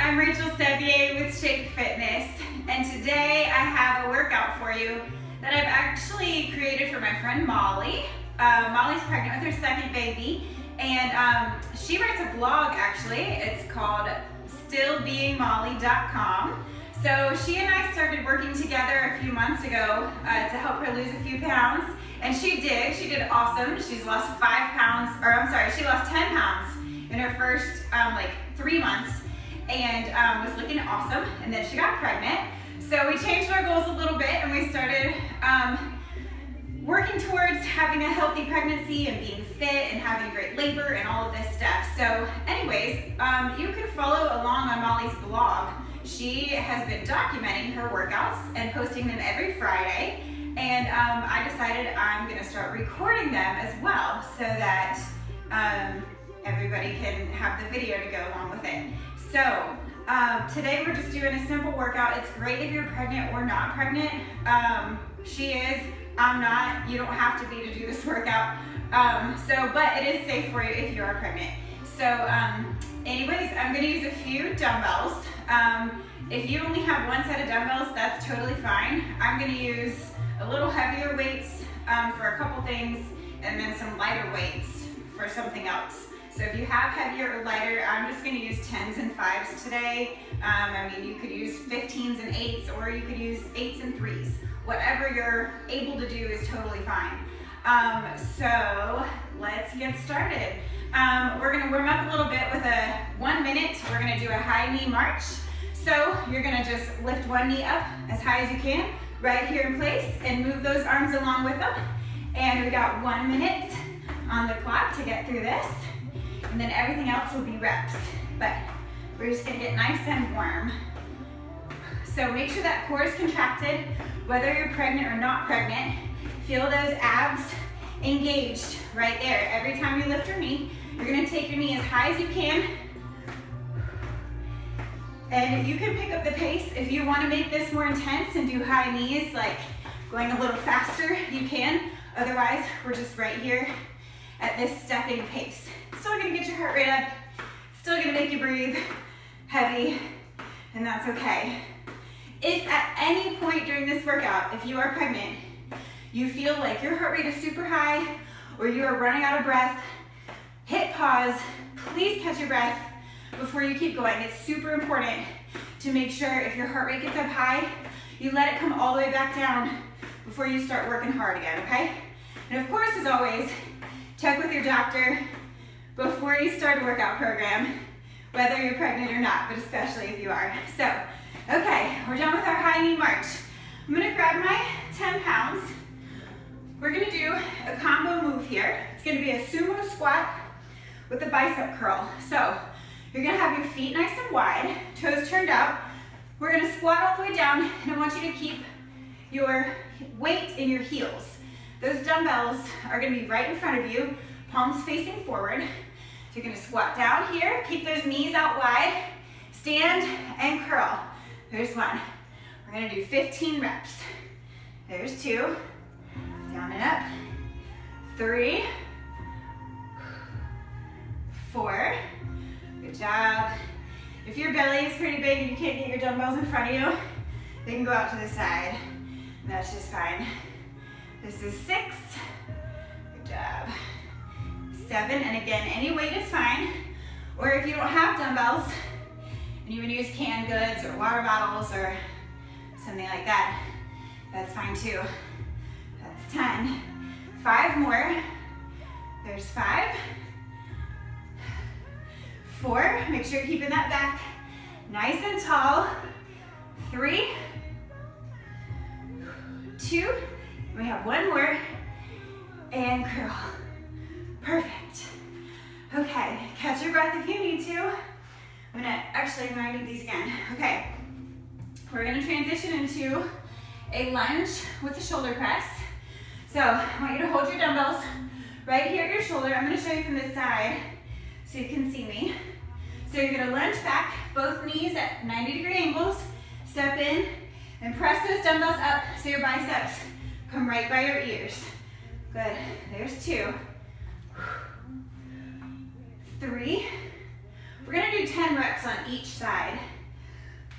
I'm Rachel Sevier with Shape Fitness, and today I have a workout for you that I've actually created for my friend Molly. Molly's pregnant with her second baby, and she writes a blog actually. It's called stillbeingmolly.com. So she and I started working together a few months ago to help her lose a few pounds, and she did. She did awesome. She's lost 5 pounds, or I'm sorry, she lost 10 pounds in her first 3 months, and was looking awesome. And then she got pregnant. So we changed our goals a little bit, and we started working towards having a healthy pregnancy and being fit and having a great labor and all of this stuff. So anyways, you can follow along on Molly's blog. She has been documenting her workouts and posting them every Friday, and I decided I'm gonna start recording them as well so that everybody can have the video to go along with it. So today we're just doing a simple workout. It's great if you're pregnant or not pregnant. She is, I'm not. You don't have to be to do this workout. But it is safe for you if you are pregnant. So anyways, I'm gonna use a few dumbbells. If you only have one set of dumbbells, that's totally fine. I'm gonna use a little heavier weights for a couple things, and then some lighter weights for something else. So if you have heavier or lighter, I'm just gonna use 10s and 5s today. I mean, you could use 15s and 8s, or you could use 8s and 3s. Whatever you're able to do is totally fine. So let's get started. We're gonna warm up a little bit with a 1 minute. We're gonna do a high knee march. So you're gonna just lift one knee up as high as you can, right here in place, and move those arms along with them. And we got 1 minute on the clock to get through this. And then everything else will be reps. But we're just gonna get nice and warm. So make sure that core is contracted, whether you're pregnant or not pregnant. Feel those abs engaged right there. Every time you lift your knee, you're gonna take your knee as high as you can. And you can pick up the pace. If you wanna make this more intense and do high knees, like going a little faster, you can. Otherwise, we're just right here at this stepping pace. Still gonna get your heart rate up, still gonna make you breathe heavy, and that's okay. If at any point during this workout, if you are pregnant, you feel like your heart rate is super high or you are running out of breath, hit pause, please catch your breath before you keep going. It's super important to make sure if your heart rate gets up high, you let it come all the way back down before you start working hard again, okay? And of course, as always, check with your doctor before you start a workout program, whether you're pregnant or not, but especially if you are. So, okay, we're done with our high knee march. I'm gonna grab my 10 pounds. We're gonna do a combo move here. It's gonna be a sumo squat with a bicep curl. So, you're gonna have your feet nice and wide, toes turned out. We're gonna squat all the way down, and I want you to keep your weight in your heels. Those dumbbells are gonna be right in front of you, palms facing forward. So you're gonna squat down here, keep those knees out wide, stand and curl. There's one. We're gonna do 15 reps. There's 2, down and up. 3, 4, good job. If your belly is pretty big and you can't get your dumbbells in front of you, they can go out to the side. That's just fine. This is 6, good job. 7, and again, any weight is fine. Or if you don't have dumbbells, and you would use canned goods or water bottles or something like that, that's fine too. That's 10. 5 more. There's 5. 4, make sure you're keeping that back nice and tall. 3, 2, we have 1 more, and curl. Perfect. Okay, catch your breath if you need to. I'm gonna actually need these again. Okay, we're gonna transition into a lunge with a shoulder press. So I want you to hold your dumbbells right here at your shoulder. I'm gonna show you from this side so you can see me. So you're gonna lunge back, both knees at 90-degree angles, step in, and press those dumbbells up so your biceps come right by your ears. Good, there's 2. 3. We're gonna do 10 reps on each side.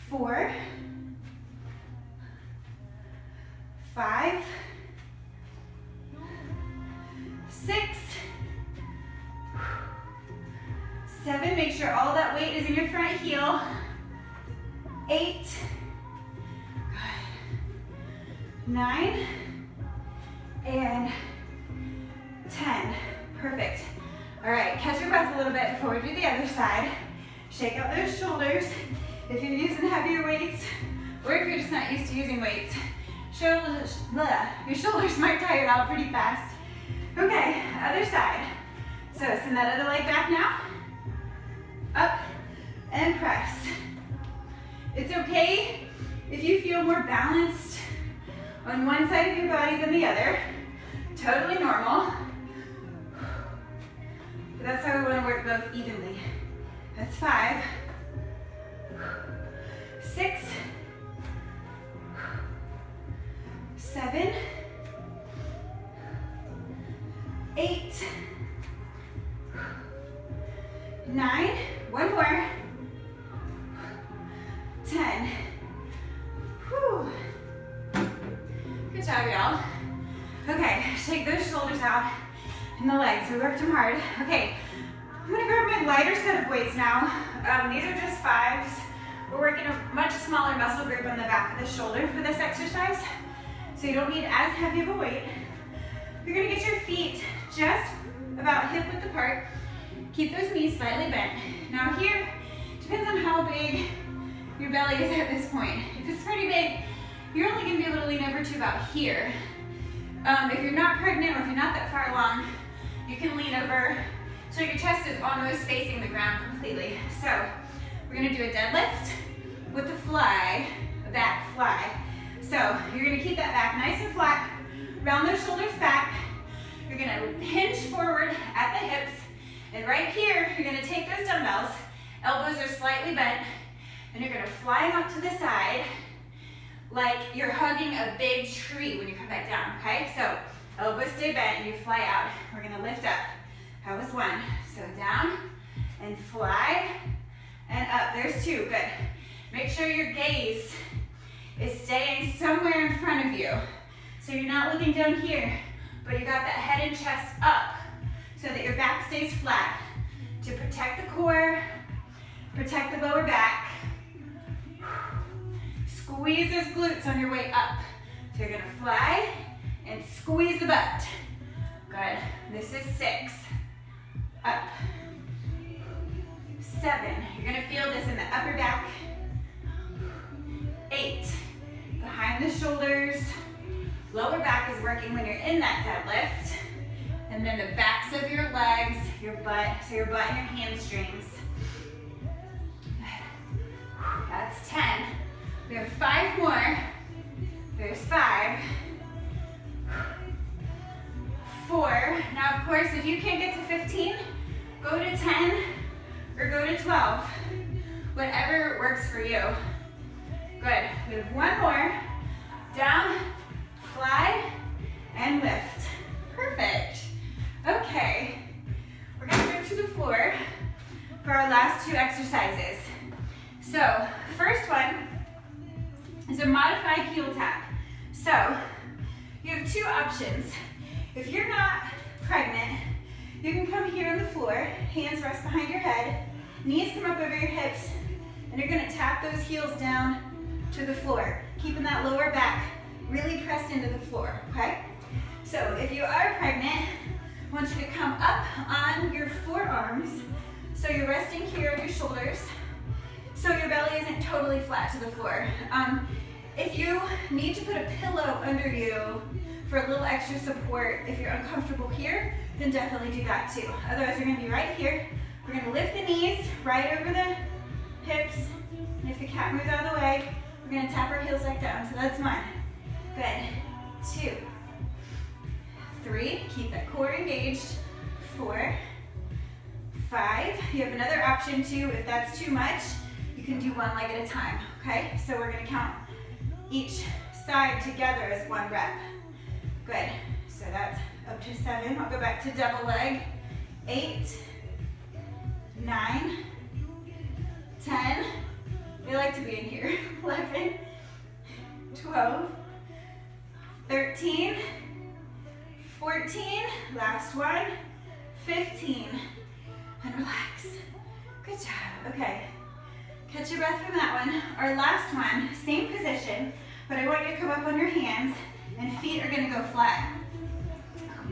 4, 5, 6, 7. Make sure all that weight is in your front heel. 8, good. 9, and 10. Perfect. All right, catch your breath a little bit before we do the other side. Shake out those shoulders. If you're using heavier weights, or if you're just not used to using weights, your shoulders might tire out pretty fast. Okay, other side. So send that other leg back now. Up and press. It's okay if you feel more balanced on one side of your body than the other. Totally normal. But that's how we want to work both evenly. That's 5, 6, 7, 8, 9, one more, 10. Whew. Good job, y'all. Okay, shake those shoulders out and the legs. We worked them hard. Okay, I'm gonna grab my lighter set of weights now. These are just 5s. We're working a much smaller muscle group on the back of the shoulder for this exercise, so you don't need as heavy of a weight. You're gonna get your feet just about hip width apart. Keep those knees slightly bent. Now here, depends on how big your belly is at this point. If it's pretty big, you're only gonna be able to lean over to about here. If you're not pregnant or if you're not that far along, you can lean over so your chest is almost facing the ground completely. So we're gonna do a deadlift with a fly, a back fly. So you're gonna keep that back nice and flat, round those shoulders back. You're gonna hinge forward at the hips, and right here, you're gonna take those dumbbells, elbows are slightly bent, and you're gonna fly them up to the side like you're hugging a big tree when you come back down, okay? So elbows stay bent and you fly out. We're gonna lift up. That was 1. So down and fly and up. There's 2, good. Make sure your gaze is staying somewhere in front of you. So you're not looking down here, but you got that head and chest up so that your back stays flat to protect the core, protect the lower back. Squeeze those glutes on your way up. So you're gonna fly and squeeze the butt. Good. This is 6. Up. 7. You're gonna feel this in the upper back. 8. Behind the shoulders. Lower back is working when you're in that deadlift. And then the backs of your legs, your butt, so your butt and your hamstrings. That's 10. We have 5 more. There's 5. 4. Now, of course, if you can't get to 15, go to 10 or go to 12. Whatever works for you. Good. We have 1 more. Down, fly, and lift. Perfect. Okay. We're going to move to the floor for our last 2 exercises. So, first one is a modified heel tap. So, you have 2 options. If you're not pregnant, you can come here on the floor, hands rest behind your head, knees come up over your hips, and you're gonna tap those heels down to the floor, keeping that lower back really pressed into the floor, okay? So if you are pregnant, I want you to come up on your forearms, so you're resting here on your shoulders, so your belly isn't totally flat to the floor. If you need to put a pillow under you for a little extra support, if you're uncomfortable here, then definitely do that too. Otherwise, you're gonna be right here. We're gonna lift the knees right over the hips. And if the cat moves out of the way, we're gonna tap our heels back down. So that's 1. Good. 2. 3. Keep that core engaged. 4. 5. You have another option too. If that's too much, you can do 1 leg at a time, okay? So we're gonna count each side together as 1 rep. Good. So that's up to 7. I'll go back to double leg. 8, 9, 10. They like to be in here. last one, 15, and relax. Good job, okay. Catch your breath from that one. Our last one, same position, but I want you to come up on your hands and feet are gonna go flat.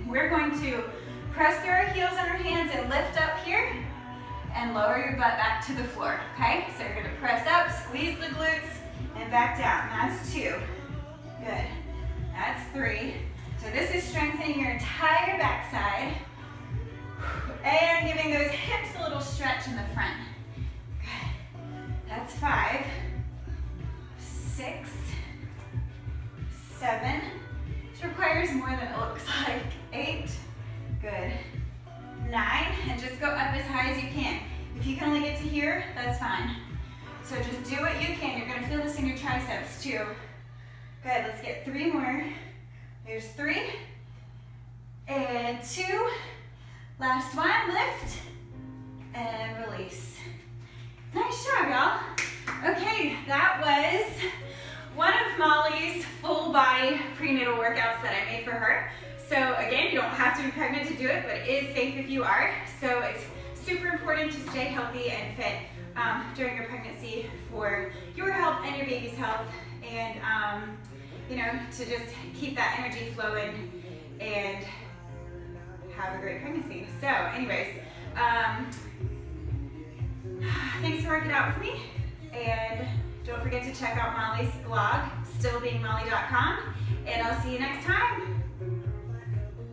We're going to press through our heels on our hands and lift up here and lower your butt back to the floor, okay? So you're gonna press up, squeeze the glutes, and back down. That's 2. Good. That's 3. So this is strengthening your entire backside and giving those hips a little stretch in the front. Good. That's 5, 6, 7. This requires more than it looks like. 8. Good. 9, and just go up as high as you can. If you can only get to here, that's fine. So just do what you can. You're gonna feel this in your triceps too. Good, let's get 3 more. There's 3, and 2. Last one, lift, and release. Nice job, y'all. Okay, that was one of Molly's full body prenatal workouts that I made for her. So again, you don't have to be pregnant to do it, but it is safe if you are. So it's super important to stay healthy and fit during your pregnancy for your health and your baby's health, and you know, to just keep that energy flowing and have a great pregnancy. So anyways, thanks for working out with me, and don't forget to check out Molly's blog, stillbeingmolly.com, and I'll see you next time.